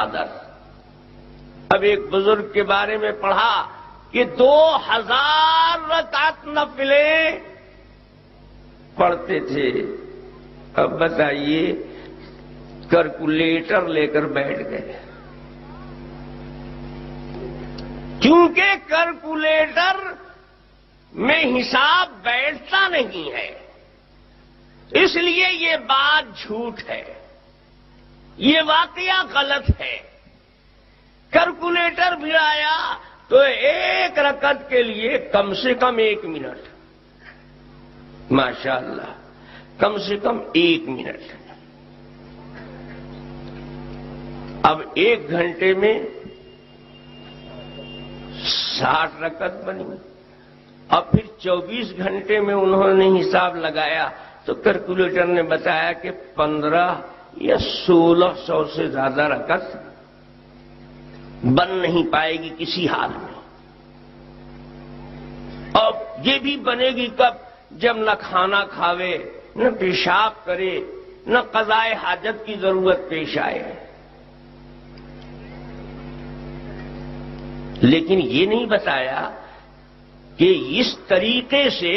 قدر۔ اب ایک بزرگ کے بارے میں پڑھا کہ 2000 رکعت نفلیں پڑھتے تھے۔ اب بتائیے کیلکولیٹر لے کر بیٹھ گئے، کیونکہ کیلکولیٹر میں حساب بیٹھتا نہیں ہے، اس لیے یہ بات جھوٹ ہے، یہ واقعہ غلط ہے۔ کیلکولیٹر بھرایا تو ایک رکعت کے لیے کم سے کم 1 منٹ، ماشاءاللہ کم سے کم 1 منٹ۔ اب 1 گھنٹے میں 60 رکعت بنی، اب پھر 24 گھنٹے میں انہوں نے حساب لگایا تو کیلکولیٹر نے بتایا کہ 15 یا 1600 سے زیادہ رکعت بن نہیں پائے گی کسی حال میں۔ اب یہ بھی بنے گی کب؟ جب نہ کھانا کھاوے، نہ پیشاب کرے، نہ قضاء حاجت کی ضرورت پیش آئے۔ لیکن یہ نہیں بتایا کہ اس طریقے سے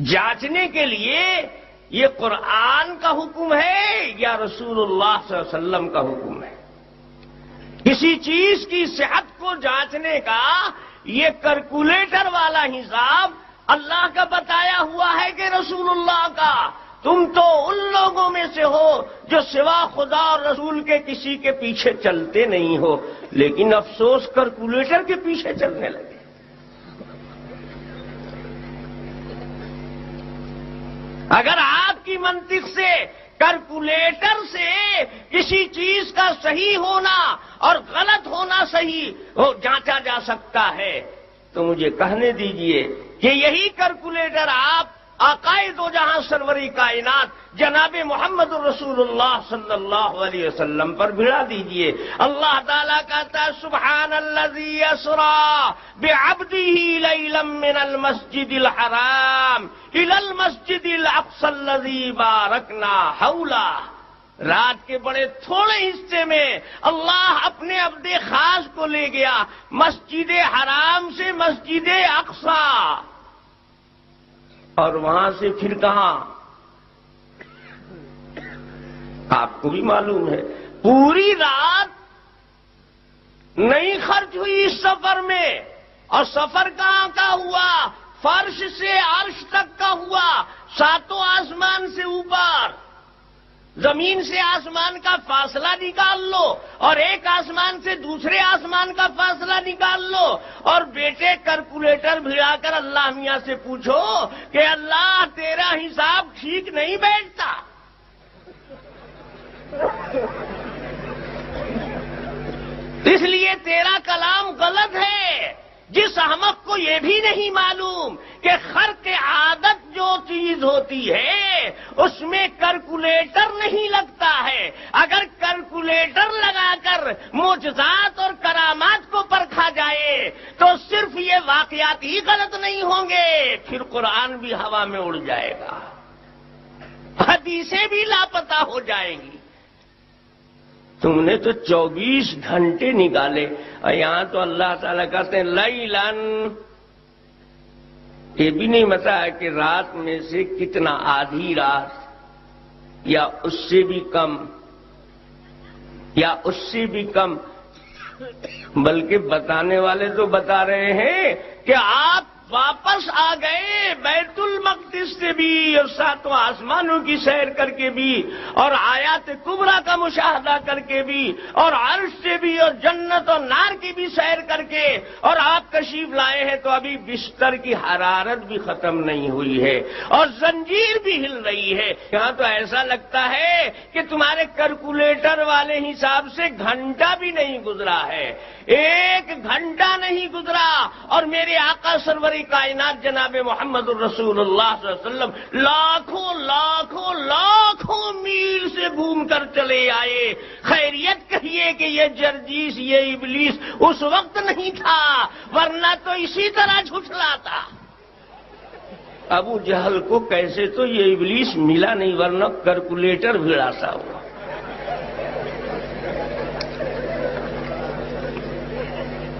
جانچنے کے لیے یہ قرآن کا حکم ہے یا رسول اللہ صلی اللہ علیہ وسلم کا حکم ہے۔ کسی چیز کی صحت کو جانچنے کا یہ کیلکولیٹر والا حساب اللہ کا بتایا ہوا ہے کہ رسول اللہ کا؟ تم تو ان لوگوں میں سے ہو جو سوا خدا اور رسول کے کسی کے پیچھے چلتے نہیں ہو، لیکن افسوس کیلکولیٹر کے پیچھے چلنے لگے۔ اگر آپ کی منطق سے کیلکولیٹر سے کسی چیز کا صحیح ہونا اور غلط ہونا صحیح جانچا جا سکتا ہے تو مجھے کہنے دیجئے کہ یہی کیلکولیٹر آپ آقائے دو جہاں سروری کائنات جناب محمد الرسول اللہ صلی اللہ علیہ وسلم پر بھڑا دیجئے۔ اللہ تعالیٰ کہتا ہے سبحان الذی اسری بعبدہ لیلا من المسجد الحرام الی المسجد الاقصی الذی بارکنا حولہ۔ رات کے بڑے تھوڑے حصے میں اللہ اپنے عبد خاص کو لے گیا مسجد حرام سے مسجد اقصی، اور وہاں سے پھر کہاں؟ آپ کو بھی معلوم ہے پوری رات نہیں خرچ ہوئی اس سفر میں، اور سفر کہاں کا ہوا؟ فرش سے عرش تک کا ہوا، 7 آسمان سے اوپر۔ زمین سے آسمان کا فاصلہ نکال لو اور ایک آسمان سے دوسرے آسمان کا فاصلہ نکال لو، اور بیٹے کیلکولیٹر بھڑا کر اللہ میاں سے پوچھو کہ اللہ تیرا حساب ٹھیک نہیں بیٹھتا۔ اس لیے تیرا کلام غلط ہے۔ جس احمق کو یہ بھی نہیں معلوم کہ خرق عادت جو چیز ہوتی ہے اس میں کیلکولیٹر نہیں لگتا ہے۔ اگر کیلکولیٹر لگا کر معجزات اور کرامات کو پرکھا جائے تو صرف یہ واقعات ہی غلط نہیں ہوں گے، پھر قرآن بھی ہوا میں اڑ جائے گا، حدیثیں بھی لاپتہ ہو جائیں گی۔ تم نے تو 24 گھنٹے نکالے، اور یہاں تو اللہ تعالیٰ کہتے ہیں لیلاً، یہ بھی نہیں بتایا کہ رات میں سے کتنا، آدھی رات یا اس سے بھی کم یا اس سے بھی کم، بلکہ بتانے والے تو بتا رہے ہیں کہ آپ واپس آ گئے بیت المقدس سے بھی اور 7 آسمانوں کی سیر کر کے بھی، اور آیات کبریٰ کا مشاہدہ کر کے بھی، اور عرش سے بھی، اور جنت اور نار کی بھی سیر کر کے، اور آپ تشریف لائے ہیں تو ابھی بستر کی حرارت بھی ختم نہیں ہوئی ہے اور زنجیر بھی ہل رہی ہے۔ یہاں تو ایسا لگتا ہے کہ تمہارے کیلکولیٹر والے حساب سے گھنٹہ بھی نہیں گزرا ہے، 1 گھنٹہ نہیں گزرا، اور میرے آقا سرور کائنات جناب محمد الرسول اللہ صلی اللہ علیہ وسلم لاکھوں لاکھوں لاکھوں میل سے گھوم کر چلے آئے۔ خیریت کہیے کہ یہ جرجیس، یہ ابلیس اس وقت نہیں تھا، ورنہ تو اسی طرح جھٹلاتا۔ ابو جہل کو کیسے تو یہ ابلیس ملا نہیں، ورنہ کیلکولیٹر بھڑاتا ہوا۔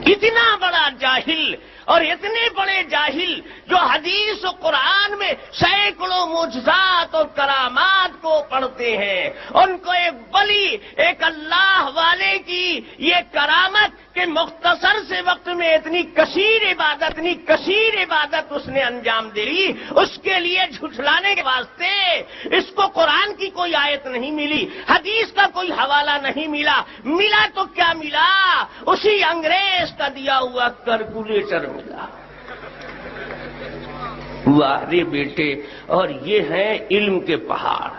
اتنا بڑا جاہل اور اتنے بڑے جاہل جو حدیث و قرآن میں سینکڑوں معجزات اور کرامات کو پڑھتے ہیں، ان کو ایک ولی، ایک اللہ والے کی یہ کرامت کہ مختصر سے وقت میں اتنی کثیر عبادت اس نے انجام دے لی، اس کے لیے جھٹلانے کے واسطے اس کو قرآن کی کوئی آیت نہیں ملی، حدیث کا کوئی حوالہ نہیں ملا تو کیا ملا؟ اسی انگریز کا دیا ہوا کیلکولیٹر ملا۔ ارے بیٹے، اور یہ ہیں علم کے پہاڑ۔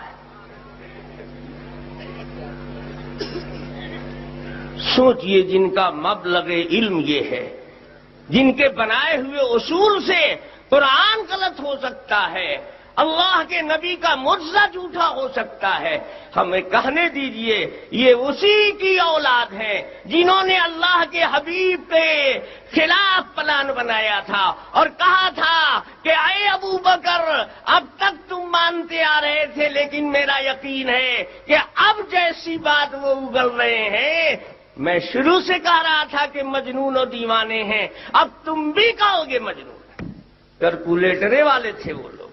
سوچئے جن کا مبلغ علم یہ ہے، جن کے بنائے ہوئے اصول سے قرآن غلط ہو سکتا ہے، اللہ کے نبی کا معجزہ جھوٹا ہو سکتا ہے، ہمیں کہنے دیجئے یہ اسی کی اولاد ہیں جنہوں نے اللہ کے حبیب کے خلاف پلان بنایا تھا اور کہا تھا کہ اے ابو بکر، اب تک تم مانتے آ رہے تھے لیکن میرا یقین ہے کہ اب جیسی بات وہ اگل رہے ہیں، میں شروع سے کہہ رہا تھا کہ مجنون و دیوانے ہیں، اب تم بھی کہو گے مجنون۔ کیلکولیٹرے والے تھے وہ لوگ،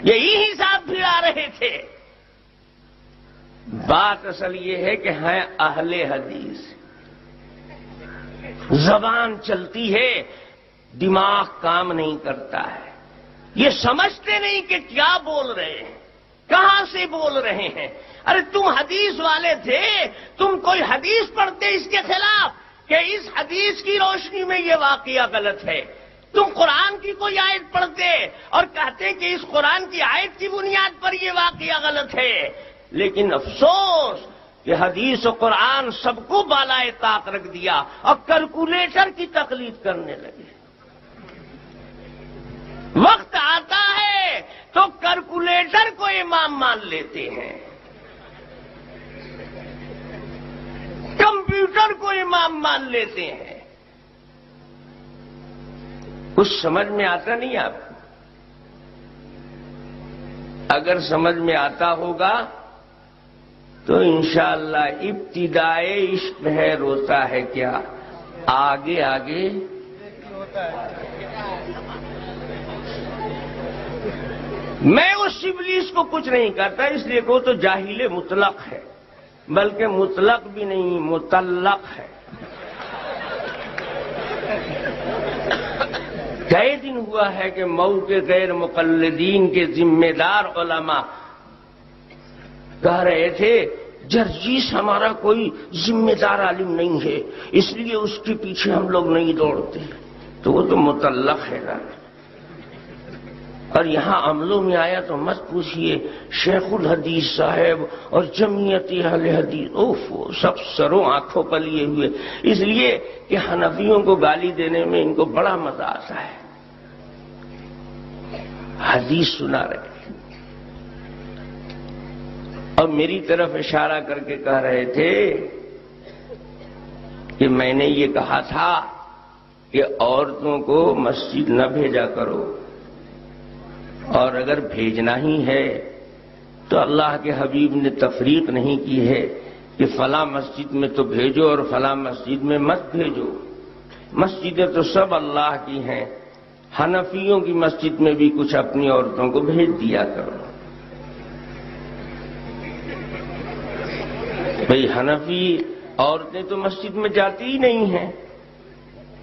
یہی حساب پھرا رہے تھے۔ بات اصل یہ ہے کہ ہیں اہل حدیث، زبان چلتی ہے، دماغ کام نہیں کرتا ہے، یہ سمجھتے نہیں کہ کیا بول رہے ہیں، کہاں سے بول رہے ہیں۔ ارے تم حدیث والے تھے، تم کوئی حدیث پڑھتے اس کے خلاف کہ اس حدیث کی روشنی میں یہ واقعہ غلط ہے، تم قرآن کی کوئی آیت پڑھتے اور کہتے کہ اس قرآن کی آیت کی بنیاد پر یہ واقعہ غلط ہے، لیکن افسوس کہ حدیث و قرآن سب کو بالائے طاق رکھ دیا اور کیلکولیٹر کی تقلید کرنے لگے۔ وقت آتا ہے تو کیلکولیٹر کو امام مان لیتے ہیں، کمپیوٹر کو امام مان لیتے ہیں۔ کچھ سمجھ میں آتا نہیں آپ کو؟ اگر سمجھ میں آتا ہوگا تو انشاءاللہ ابتدائے عشق ہے روتا ہے کیا، آگے آگے میں اس ابلیس کو کچھ نہیں کرتا، اس لیے کہ وہ تو جاہل مطلق ہے، بلکہ مطلق بھی نہیں مطلق ہے۔ کئی دن ہوا ہے کہ مئو کے غیر مقلدین کے ذمہ دار علماء کہہ رہے تھے جرجیس ہمارا کوئی ذمہ دار عالم نہیں ہے، اس لیے اس کے پیچھے ہم لوگ نہیں دوڑتے، تو وہ تو مطلق ہے نا۔ اور یہاں عملوں میں آیا تو مت پوچھئے، شیخ الحدیث صاحب اور جمعیت اہل حدیث سب سروں آنکھوں پر لیے ہوئے، اس لیے کہ حنفیوں کو گالی دینے میں ان کو بڑا مزہ آتا ہے، حدیث سنا رہے اور میری طرف اشارہ کر کے کہہ رہے تھے کہ میں نے یہ کہا تھا کہ عورتوں کو مسجد نہ بھیجا کرو، اور اگر بھیجنا ہی ہے تو اللہ کے حبیب نے تفریق نہیں کی ہے کہ فلاں مسجد میں تو بھیجو اور فلاں مسجد میں مت بھیجو، مسجدیں تو سب اللہ کی ہیں، حنفیوں کی مسجد میں بھی کچھ اپنی عورتوں کو بھیج دیا کرو۔ بھئی حنفی عورتیں تو مسجد میں جاتی ہی نہیں ہیں،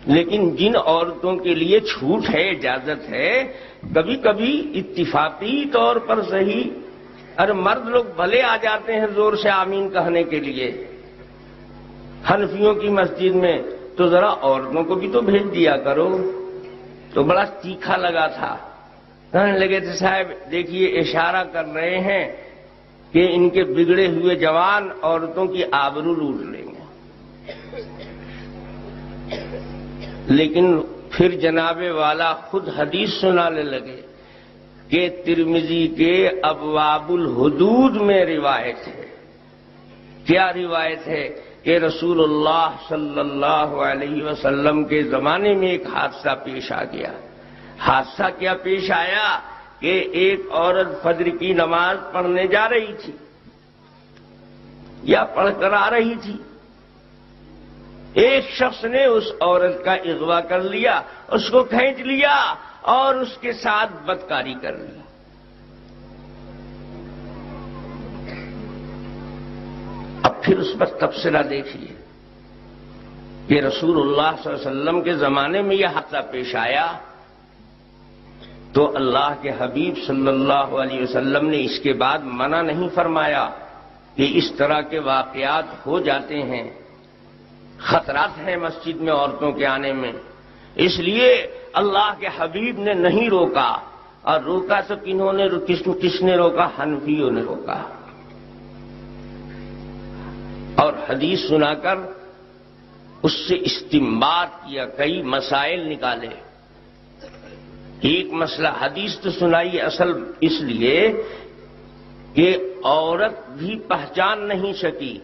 لیکن جن عورتوں کے لیے چھوٹ ہے، اجازت ہے، کبھی کبھی اتفاقی طور پر صحیح، اور مرد لوگ بھلے آ جاتے ہیں زور سے آمین کہنے کے لیے حنفیوں کی مسجد میں، تو ذرا عورتوں کو بھی تو بھیج دیا کرو۔ تو بڑا تیکھا لگا تھا، کہنے لگے تھے صاحب دیکھیے اشارہ کر رہے ہیں کہ ان کے بگڑے ہوئے جوان عورتوں کی آبرو لوٹ لیں گے، لیکن پھر جناب والا خود حدیث سنانے لگے کہ ترمذی کے ابواب الحدود میں روایت ہے۔ کیا روایت ہے؟ کہ رسول اللہ صلی اللہ علیہ وسلم کے زمانے میں ایک حادثہ پیش آ گیا۔ حادثہ کیا پیش آیا کہ ایک عورت فجر کی نماز پڑھنے جا رہی تھی یا پڑھ کر آ رہی تھی، ایک شخص نے اس عورت کا اغوا کر لیا، اس کو کھینچ لیا اور اس کے ساتھ بدکاری کر لی۔ اب پھر اس پر تبصرہ دیکھیے کہ رسول اللہ صلی اللہ علیہ وسلم کے زمانے میں یہ حادثہ پیش آیا تو اللہ کے حبیب صلی اللہ علیہ وسلم نے اس کے بعد منع نہیں فرمایا کہ اس طرح کے واقعات ہو جاتے ہیں، خطرات ہیں مسجد میں عورتوں کے آنے میں، اس لیے اللہ کے حبیب نے نہیں روکا، اور روکا تو کنہوں نے، کس نے روکا؟ حنفیوں نے روکا، اور حدیث سنا کر اس سے استنباط کیا، کئی مسائل نکالے۔ ایک مسئلہ حدیث تو سنائی اصل اس لیے کہ عورت بھی پہچان نہیں سکی